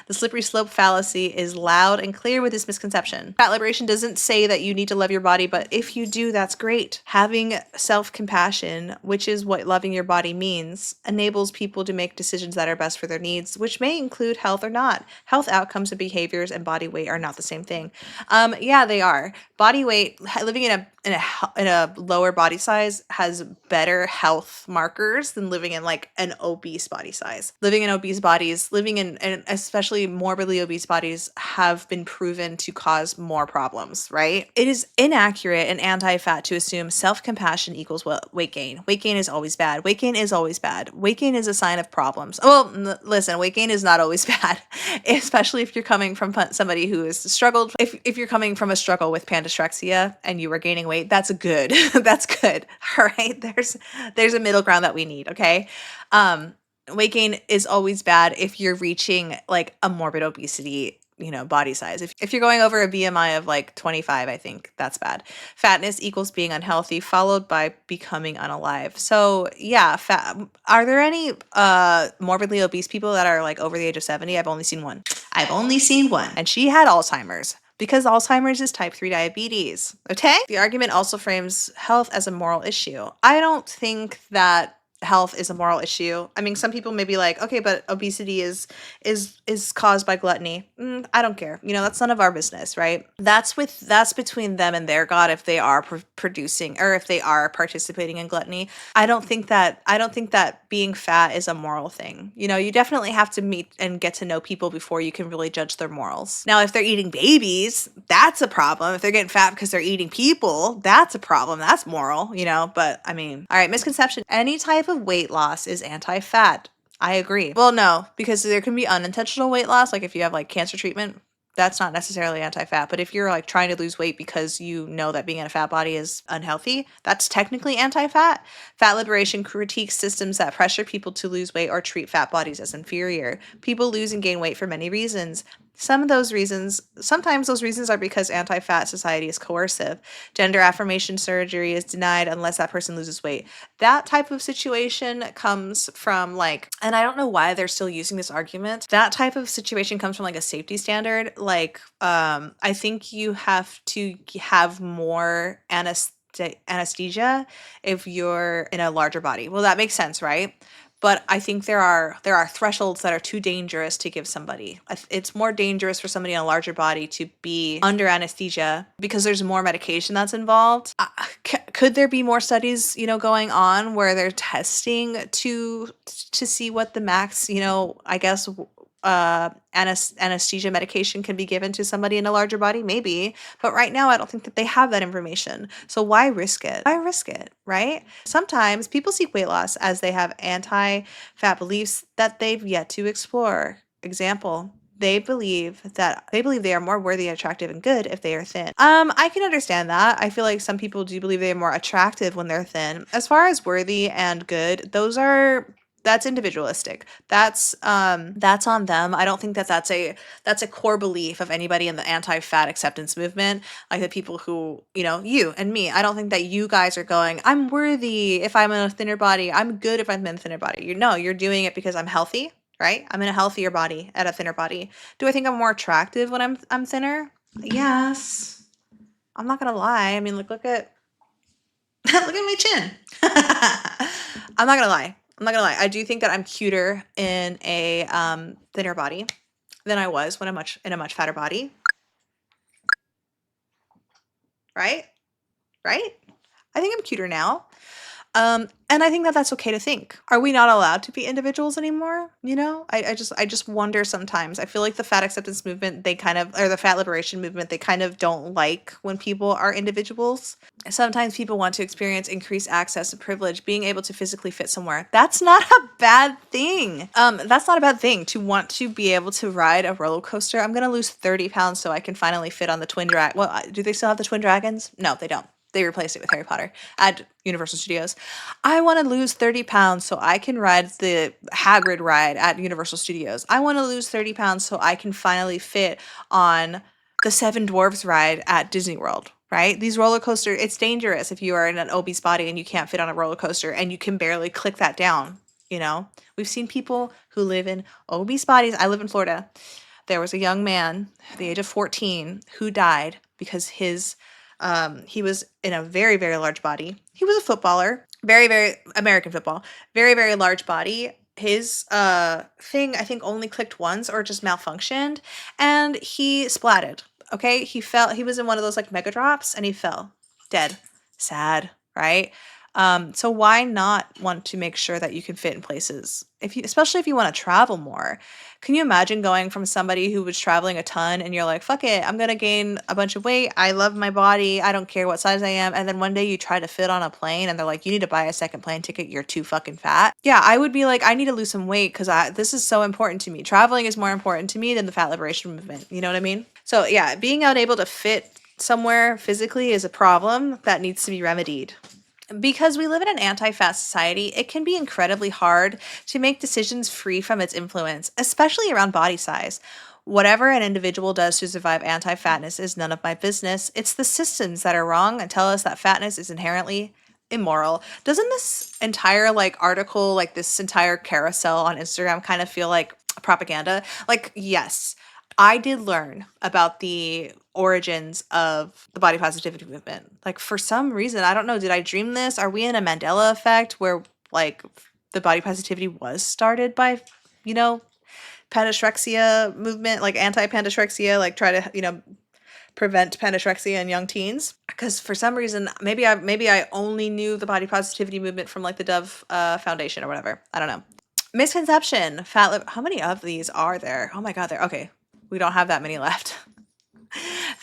Speaker 1: The slippery slope fallacy is loud and clear with this misconception. Fat liberation doesn't say that you need to love your body, but if you do, that's great. Having self-compassion, which is what loving your body means, enables people to make decisions that are best for their needs, which may include health or not. Health outcomes and behaviors and body weight are not the same thing. Yeah, they are. Body weight, living in a lower body size has better health markers than living in an obese body size. Living in obese bodies, and especially morbidly obese bodies, have been proven to cause more problems, right? It is inaccurate and anti-fat to assume self-compassion equals weight gain. Weight gain is always bad. Weight gain is always bad. Weight gain is a sign of problems. Well, listen, weight gain is not always bad, especially if you're coming from somebody who has struggled. If you're coming from a struggle with pandysrexia and you were gaining weight, that's good. That's good. All right. There's a middle ground that we need. Okay. Weight gain is always bad if you're reaching a morbid obesity, body size. If you're going over a BMI of 25, I think that's bad. Fatness equals being unhealthy, followed by becoming unalive. So yeah, are there any morbidly obese people that are over the age of 70? I've only seen one. And she had Alzheimer's. Because Alzheimer's is type 3 diabetes, okay? The argument also frames health as a moral issue. I don't think that health is a moral issue. I mean, some people may be like, okay, but obesity is caused by gluttony. I don't care. You know, that's none of our business, right? That's between them and their God if they are producing or if they are participating in gluttony. I don't think that being fat is a moral thing. You know, you definitely have to meet and get to know people before you can really judge their morals. Now, if they're eating babies, that's a problem. If they're getting fat because they're eating people, that's a problem. That's moral, you know, but I mean, all right, misconception. Any type of weight loss is anti-fat. I agree. Well, no, because there can be unintentional weight loss. Like if you have like cancer treatment, that's not necessarily anti-fat. But if you're like trying to lose weight because you know that being in a fat body is unhealthy, that's technically anti-fat. Fat liberation critiques systems that pressure people to lose weight or treat fat bodies as inferior. People lose and gain weight for many reasons. Sometimes those reasons are because anti-fat society is coercive. Gender affirmation surgery is denied unless that person loses weight. That type of situation comes from like, and I don't know why they're still using this argument. That type of situation comes from like a safety standard. Like, I think you have to have more anesthesia if you're in a larger body. Well, that makes sense, right? But I think there are thresholds that are too dangerous to give somebody. It's more dangerous for somebody in a larger body to be under anesthesia because there's more medication that's involved. Could there be more studies, you know, going on where they're testing to see what the max, you know, I guess anesthesia medication can be given to somebody in a larger body? Maybe. But right now, I don't think that they have that information. So why risk it? Why risk it, right? Sometimes people seek weight loss as they have anti-fat beliefs that they've yet to explore. Example, they believe they are more worthy, attractive, and good if they are thin. I can understand that. I feel like some people do believe they are more attractive when they're thin. As far as worthy and good, that's individualistic. That's on them. I don't think that that's a core belief of anybody in the anti-fat acceptance movement. Like the people who, you know, you and me. I don't think that you guys are going, I'm worthy if I'm in a thinner body. I'm good if I'm in a thinner body. You're doing it because I'm healthy, right? I'm in a healthier body at a thinner body. Do I think I'm more attractive when I'm thinner? Yes. I'm not gonna lie. I mean, look at look at my chin. I'm not gonna lie. I do think that I'm cuter in a thinner body than I was when I'm in a much fatter body. Right? Right? I think I'm cuter now. And I think that that's okay to think. Are we not allowed to be individuals anymore? You know, I just wonder sometimes. I feel like the fat acceptance movement, or the fat liberation movement, they kind of don't like when people are individuals. Sometimes people want to experience increased access to privilege, being able to physically fit somewhere. That's not a bad thing. That's not a bad thing to want to be able to ride a roller coaster. I'm gonna lose 30 pounds so I can finally fit on the twin drag. Well, do they still have the twin dragons? No, they don't. They replaced it with Harry Potter at Universal Studios. I want to lose 30 pounds so I can ride the Hagrid ride at Universal Studios. I want to lose 30 pounds so I can finally fit on the Seven Dwarfs ride at Disney World, right? These roller coasters, it's dangerous if you are in an obese body and you can't fit on a roller coaster and you can barely click that down, you know? We've seen people who live in obese bodies. I live in Florida. There was a young man at the age of 14 who died because he was in a very, very large body. He was a footballer, very, very American football, very, very large body. His thing, I think, only clicked once or just malfunctioned, and he splatted. Okay, he fell. He was in one of those like mega drops, and he fell, dead. Sad, right? So why not want to make sure that you can fit in places, especially if you want to travel more? Can you imagine going from somebody who was traveling a ton and you're like, fuck it, I'm going to gain a bunch of weight. I love my body. I don't care what size I am. And then one day you try to fit on a plane and they're like, you need to buy a second plane ticket. You're too fucking fat. Yeah, I would be like, I need to lose some weight because this is so important to me. Traveling is more important to me than the fat liberation movement. You know what I mean? So yeah, being unable to fit somewhere physically is a problem that needs to be remedied. Because we live in an anti-fat society, it can be incredibly hard to make decisions free from its influence, especially around body size. Whatever an individual does to survive anti-fatness is none of my business. It's the systems that are wrong and tell us that fatness is inherently immoral. Doesn't this entire article, this entire carousel on Instagram kind of feel like propaganda? Yes, I did learn about the origins of the body positivity movement. For some reason, I don't know, did I dream this? Are we in a Mandela effect where like the body positivity was started by, you know, pandaschrexia movement, like anti-pandaschrexia, like try to, you know, prevent pandaschrexia in young teens. Because for some reason, maybe I only knew the body positivity movement from like the Dove Foundation or whatever. I don't know. Misconception, how many of these are there? Oh my God, okay. We don't have that many left.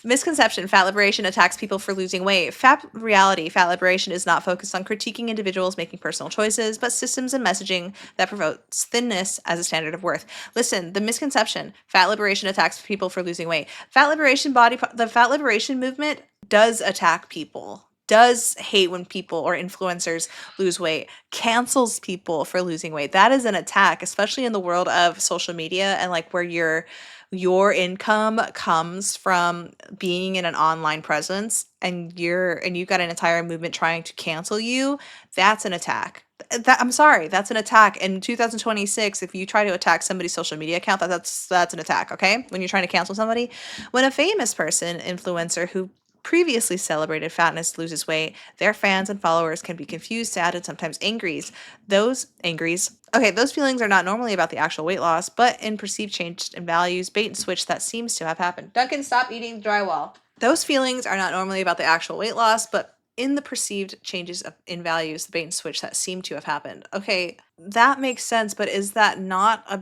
Speaker 1: Misconception, fat liberation attacks people for losing weight. Fat liberation is not focused on critiquing individuals making personal choices, but systems and messaging that promotes thinness as a standard of worth. Listen, the misconception, fat liberation attacks people for losing weight. The fat liberation movement does attack people, does hate when people or influencers lose weight, cancels people for losing weight. That is an attack, especially in the world of social media and like where your income comes from being in an online presence and you've got an entire movement trying to cancel you. That's an attack. I'm sorry, that's an attack. In 2026, if you try to attack somebody's social media account, that's an attack, okay? When you're trying to cancel somebody. When a famous person, influencer who previously celebrated fatness loses weight, their fans and followers can be confused, sad, and sometimes angries. Those feelings are not normally about the actual weight loss, but in perceived change in values, bait and switch that seems to have happened. Duncan, stop eating drywall. Those feelings are not normally about the actual weight loss, but in the perceived changes in values, the bait and switch that seem to have happened. Okay, that makes sense, but is that not an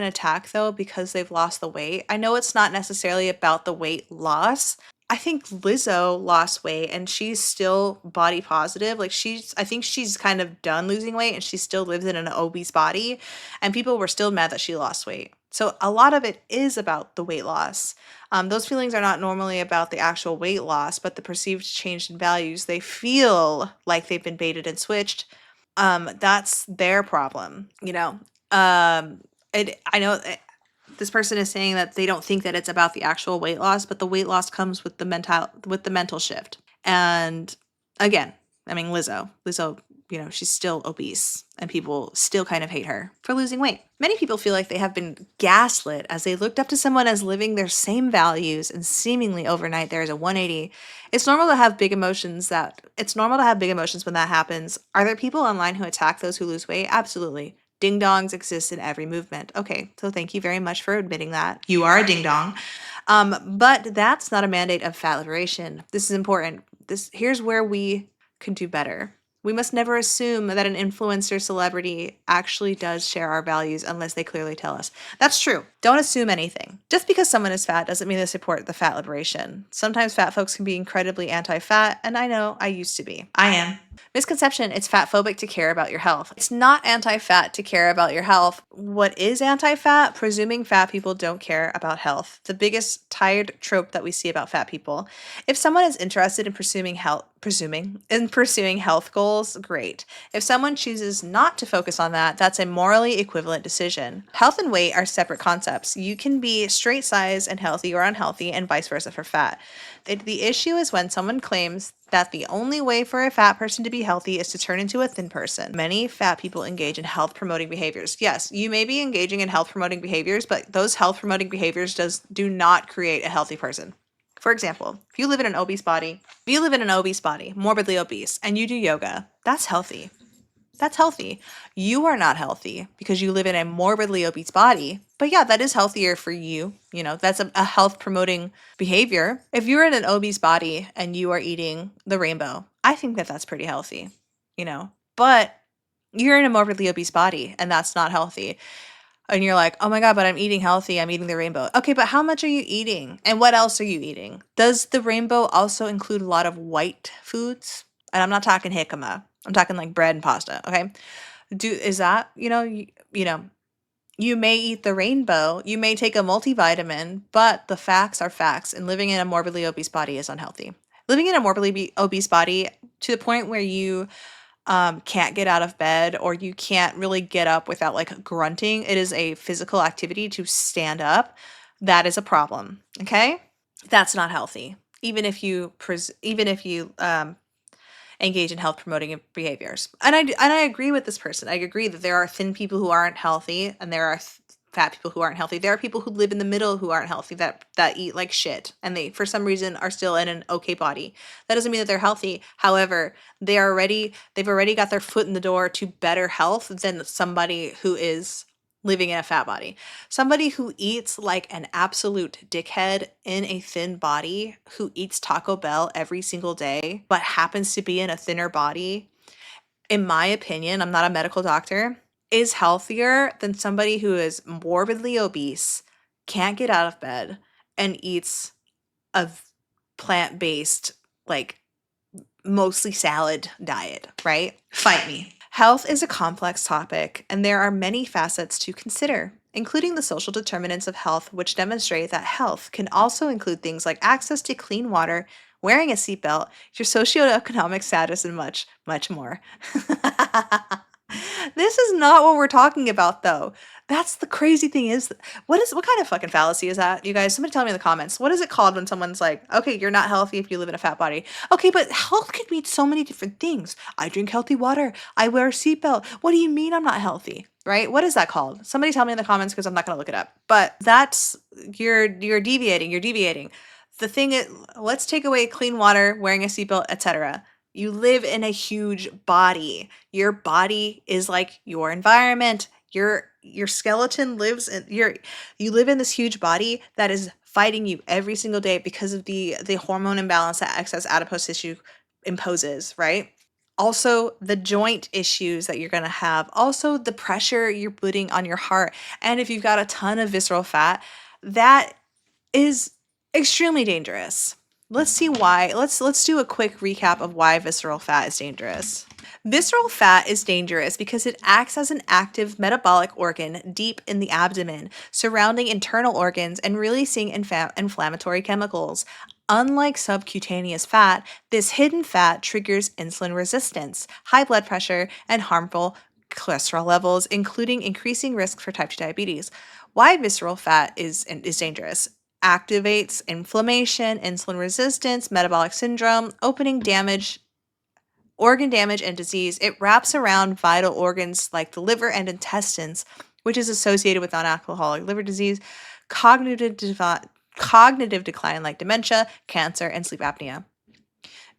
Speaker 1: attack though because they've lost the weight? I know it's not necessarily about the weight loss. I think Lizzo lost weight and she's still body positive. Like I think she's kind of done losing weight and she still lives in an obese body and people were still mad that she lost weight. So a lot of it is about the weight loss. Those feelings are not normally about the actual weight loss, but the perceived change in values. They feel like they've been baited and switched. That's their problem, you know. I know this person is saying that they don't think that it's about the actual weight loss, but the weight loss comes with the mental shift. And again, I mean, Lizzo, you know, she's still obese and people still kind of hate her for losing weight. Many people feel like they have been gaslit as they looked up to someone as living their same values and seemingly overnight there is a 180. It's normal to have big emotions when that happens. Are there people online who attack those who lose weight? Absolutely. Ding dongs exist in every movement. Okay, so thank you very much for admitting that. You are a ding dong. But that's not a mandate of fat liberation. This is important. Here's where we can do better. We must never assume that an influencer celebrity actually does share our values unless they clearly tell us. That's true. Don't assume anything. Just because someone is fat doesn't mean they support the fat liberation. Sometimes fat folks can be incredibly anti-fat, and I know I used to be. I am. Misconception, it's fat phobic to care about your health. It's not anti-fat to care about your health. What is anti-fat? Presuming fat people don't care about health. The biggest tired trope that we see about fat people. If someone is interested in pursuing health goals, great. If someone chooses not to focus on that, that's a morally equivalent decision. Health and weight are separate concepts. You can be straight size and healthy or unhealthy and vice versa for fat. The issue is when someone claims that the only way for a fat person to be healthy is to turn into a thin person. Many fat people engage in health promoting behaviors. Yes, you may be engaging in health promoting behaviors, but those health promoting behaviors do not create a healthy person. For example, if you live in an obese body, morbidly obese, and you do yoga, that's healthy. That's healthy. You are not healthy because you live in a morbidly obese body. But yeah, that is healthier for you. You know, that's a health promoting behavior. If you're in an obese body and you are eating the rainbow, I think that that's pretty healthy, you know, but you're in a morbidly obese body and that's not healthy. And you're like, oh my God, but I'm eating healthy. I'm eating the rainbow. Okay, but how much are you eating? And what else are you eating? Does the rainbow also include a lot of white foods? And I'm not talking jicama. I'm talking like bread and pasta, okay? You may eat the rainbow, you may take a multivitamin, but the facts are facts, and living in a morbidly obese body is unhealthy. Living in a morbidly obese body to the point where you can't get out of bed or you can't really get up without like grunting. It is a physical activity to stand up. That is a problem, okay? That's not healthy. Even if you engage in health promoting behaviors. And I agree with this person. I agree that there are thin people who aren't healthy and there are fat people who aren't healthy. There are people who live in the middle who aren't healthy, that eat like shit, and they for some reason are still in an okay body. That doesn't mean that they're healthy. However, they've already got their foot in the door to better health than somebody who is living in a fat body. Somebody who eats like an absolute dickhead in a thin body, who eats Taco Bell every single day, but happens to be in a thinner body, in my opinion, I'm not a medical doctor, is healthier than somebody who is morbidly obese, can't get out of bed, and eats a plant-based, like mostly salad diet, right? Fight me. Health is a complex topic, and there are many facets to consider, including the social determinants of health, which demonstrate that health can also include things like access to clean water, wearing a seatbelt, your socioeconomic status, and much, much more. This is not what we're talking about, though. That's the crazy thing is, what kind of fucking fallacy is that, you guys? Somebody tell me in the comments. What is it called when someone's like, okay, you're not healthy if you live in a fat body. Okay, but health could mean so many different things. I drink healthy water. I wear a seatbelt. What do you mean I'm not healthy? Right? What is that called? Somebody tell me in the comments because I'm not going to look it up. But that's, you're deviating. You're deviating. The thing is, let's take away clean water, wearing a seatbelt, etc. You live in a huge body. Your body is like your environment. Your skeleton lives in you live in this huge body that is fighting you every single day because of the hormone imbalance that excess adipose tissue imposes, right? Also, the joint issues that you're going to have, also the pressure you're putting on your heart. And if you've got a ton of visceral fat, that is extremely dangerous. Let's see why. Let's do a quick recap of why visceral fat is dangerous. Visceral fat is dangerous because it acts as an active metabolic organ deep in the abdomen, surrounding internal organs and releasing inflammatory chemicals. Unlike subcutaneous fat, this hidden fat triggers insulin resistance, high blood pressure, and harmful cholesterol levels, including increasing risk for type 2 diabetes. Why visceral fat is dangerous? Activates inflammation, insulin resistance, metabolic syndrome, organ damage, and disease. It wraps around vital organs like the liver and intestines, which is associated with non-alcoholic liver disease, cognitive decline like dementia, cancer, and sleep apnea.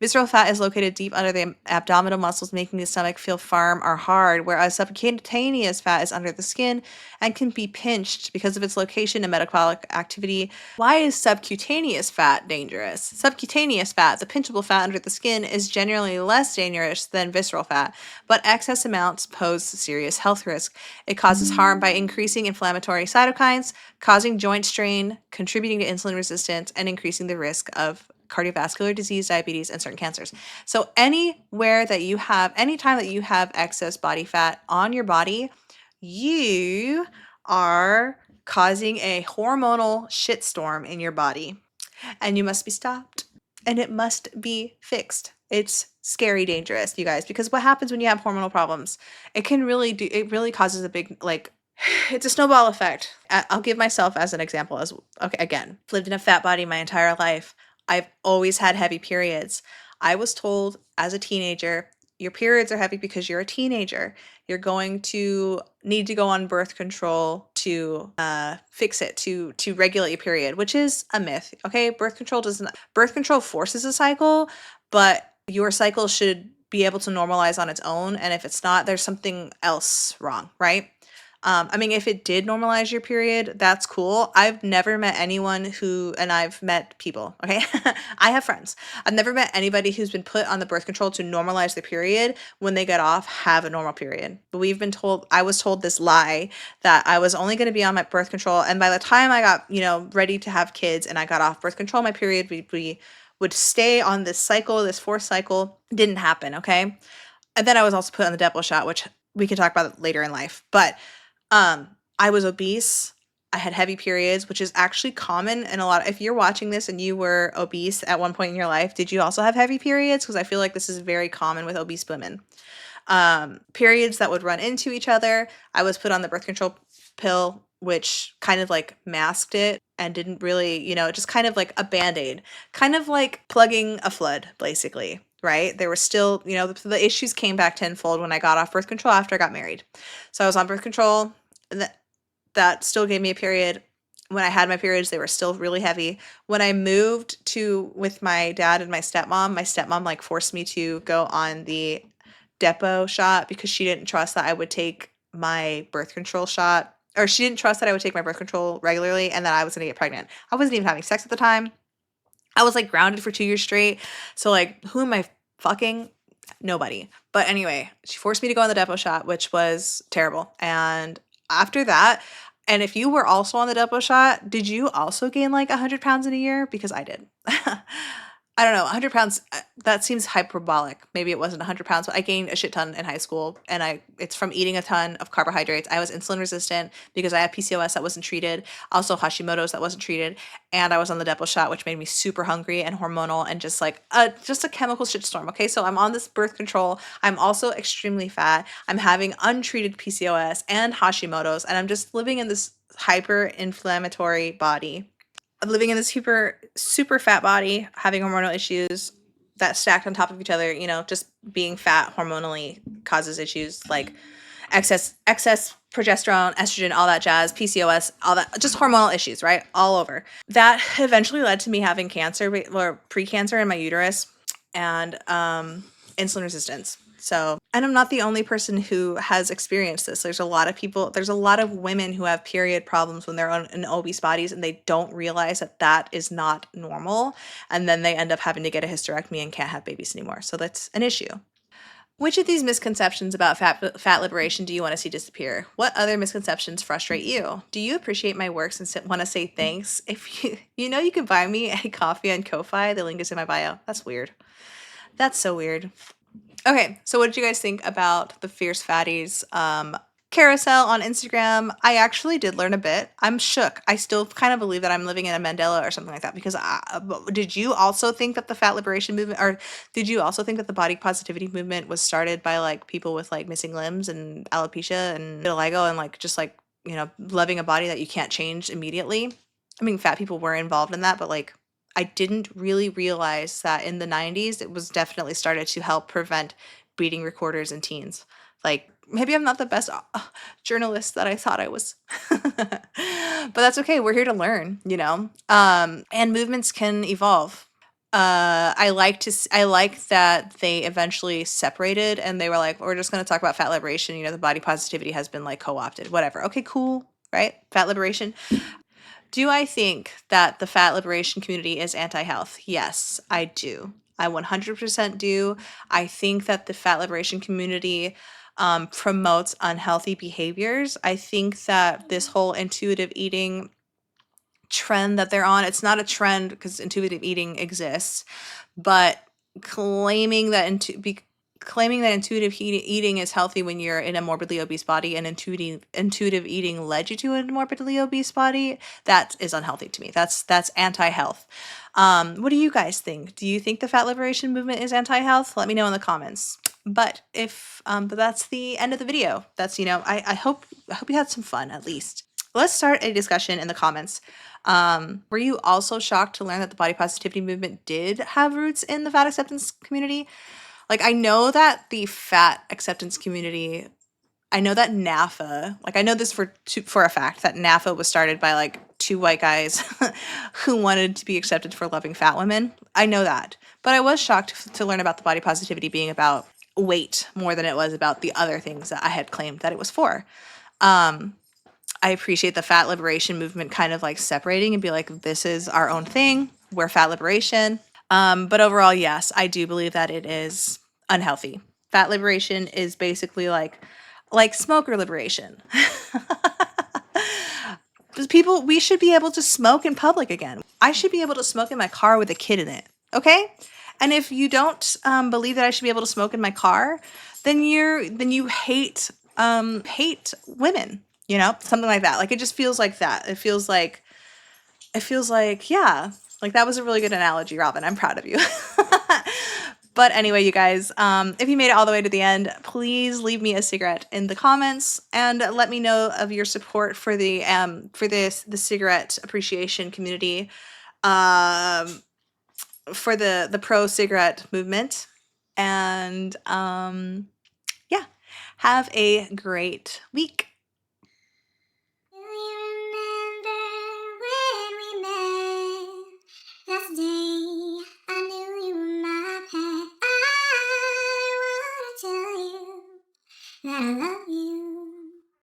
Speaker 1: Visceral fat is located deep under the abdominal muscles, making the stomach feel firm or hard, whereas subcutaneous fat is under the skin and can be pinched because of its location and metabolic activity. Why is subcutaneous fat dangerous? Subcutaneous fat, the pinchable fat under the skin, is generally less dangerous than visceral fat, but excess amounts pose serious health risk. It causes harm by increasing inflammatory cytokines, causing joint strain, contributing to insulin resistance, and increasing the risk of cardiovascular disease, diabetes, and certain cancers. So anytime that you have excess body fat on your body, you are causing a hormonal shitstorm in your body, and you must be stopped, and it must be fixed. It's scary dangerous, you guys, because what happens when you have hormonal problems? It really causes a big, it's a snowball effect. I'll give myself as an example. Again, lived in a fat body my entire life. I've always had heavy periods. I was told as a teenager, your periods are heavy because you're a teenager. You're going to need to go on birth control to fix it, to regulate your period, which is a myth. Okay, birth control forces a cycle, but your cycle should be able to normalize on its own. And if it's not, there's something else wrong, right? If it did normalize your period, that's cool. I've never met anyone and I've met people, okay? I have friends. I've never met anybody who's been put on the birth control to normalize their period when they get off, have a normal period. But I was told this lie that I was only going to be on my birth control. And by the time I got, ready to have kids and I got off birth control, my period would stay on this cycle, this forced cycle. Didn't happen, okay? And then I was also put on the Depo shot, which we can talk about later in life. But I was obese. I had heavy periods, which is actually common in if you're watching this and you were obese at one point in your life, did you also have heavy periods? Because I feel like this is very common with obese women. Periods that would run into each other. I was put on the birth control pill, which kind of masked it and didn't really, just kind of like a Band-Aid, kind of like plugging a flood, basically. Right? There were still, the issues came back tenfold when I got off birth control after I got married. So I was on birth control that still gave me a period. When I had my periods, they were still really heavy. When I moved to with my dad and my stepmom like forced me to go on the depot shot because she didn't trust that I would take my birth control shot, or she didn't trust that I would take my birth control regularly and that I was going to get pregnant. I wasn't even having sex at the time. I was like grounded for 2 years straight. So like, who am I fucking? Nobody. But anyway, she forced me to go on the depot shot, which was terrible. And after that, and if you were also on the depot shot, did you also gain like 100 pounds in a year? Because I did. I don't know, 100 pounds, that seems hyperbolic. Maybe it wasn't 100 pounds, but I gained a shit ton in high school. And it's from eating a ton of carbohydrates. I was insulin resistant because I had PCOS that wasn't treated, also Hashimoto's that wasn't treated. And I was on the depot shot, which made me super hungry and hormonal and just like just a chemical shitstorm. Okay, so I'm on this birth control. I'm also extremely fat. I'm having untreated PCOS and Hashimoto's, and I'm just living in this hyper inflammatory body. I'm living in this super fat body, having hormonal issues that stacked on top of each other. You know, just being fat hormonally causes issues like excess progesterone, estrogen, all that jazz, PCOS, all that, just hormonal issues, right? All over. That eventually led to me having cancer or precancer in my uterus and insulin resistance. So, and I'm not the only person who has experienced this. There's a lot of women who have period problems when they're in obese bodies and they don't realize that that is not normal. And then they end up having to get a hysterectomy and can't have babies anymore. So that's an issue. Which of these misconceptions about fat liberation do you want to see disappear? What other misconceptions frustrate you? Do you appreciate my works and want to say thanks? If you know you can buy me a coffee on Ko-Fi, the link is in my bio. That's weird. That's so weird. Okay, so what did you guys think about the Fierce Fatties carousel on Instagram? I actually did learn a bit. I'm shook. I still kind of believe that I'm living in a Mandela or something like that, because did you also think that the fat liberation movement, or did you also think that the body positivity movement was started by like people with like missing limbs and alopecia and vitiligo and like just like, you know, loving a body that you can't change immediately? I mean, fat people were involved in that, but like, I didn't really realize that in the 90s, it was definitely started to help prevent bleeding recorders in teens. Like, maybe I'm not the best journalist that I thought I was, but that's okay. We're here to learn, you know, and movements can evolve. I like that they eventually separated and they were like, we're just going to talk about fat liberation. You know, the body positivity has been like co-opted, whatever. Okay, cool. Right? Fat liberation. Do I think that the fat liberation community is anti-health? Yes, I do. I 100% do. I think that the fat liberation community promotes unhealthy behaviors. I think that this whole intuitive eating trend that they're on, it's not a trend because intuitive eating exists, but claiming that intuitive eating is healthy when you're in a morbidly obese body, and intuitive eating led you to a morbidly obese body, that is unhealthy to me. That's anti-health. What do you guys think? Do you think the fat liberation movement is anti-health? Let me know in the comments. But but that's the end of the video. That's, you know, I hope you had some fun at least. Let's start a discussion in the comments. Were you also shocked to learn that the body positivity movement did have roots in the fat acceptance community? Like, I know that the fat acceptance community, I know that NAFA, like I know this for a fact, that NAFA was started by like two white guys who wanted to be accepted for loving fat women. I know that. But I was shocked to learn about the body positivity being about weight more than it was about the other things that I had claimed that it was for. I appreciate the fat liberation movement kind of like separating and be like, this is our own thing. We're fat liberation. But overall, yes, I do believe that it is unhealthy. Fat liberation is basically like smoker liberation. We should be able to smoke in public again. I should be able to smoke in my car with a kid in it. Okay? And if you don't believe that I should be able to smoke in my car, then you hate women, you know, something like that. Like, it just feels like that. It feels like, yeah, like that was a really good analogy, Robin. I'm proud of you. But anyway, you guys, if you made it all the way to the end, please leave me a cigarette in the comments and let me know of your support for the cigarette appreciation community, for the pro cigarette movement. And yeah, have a great week.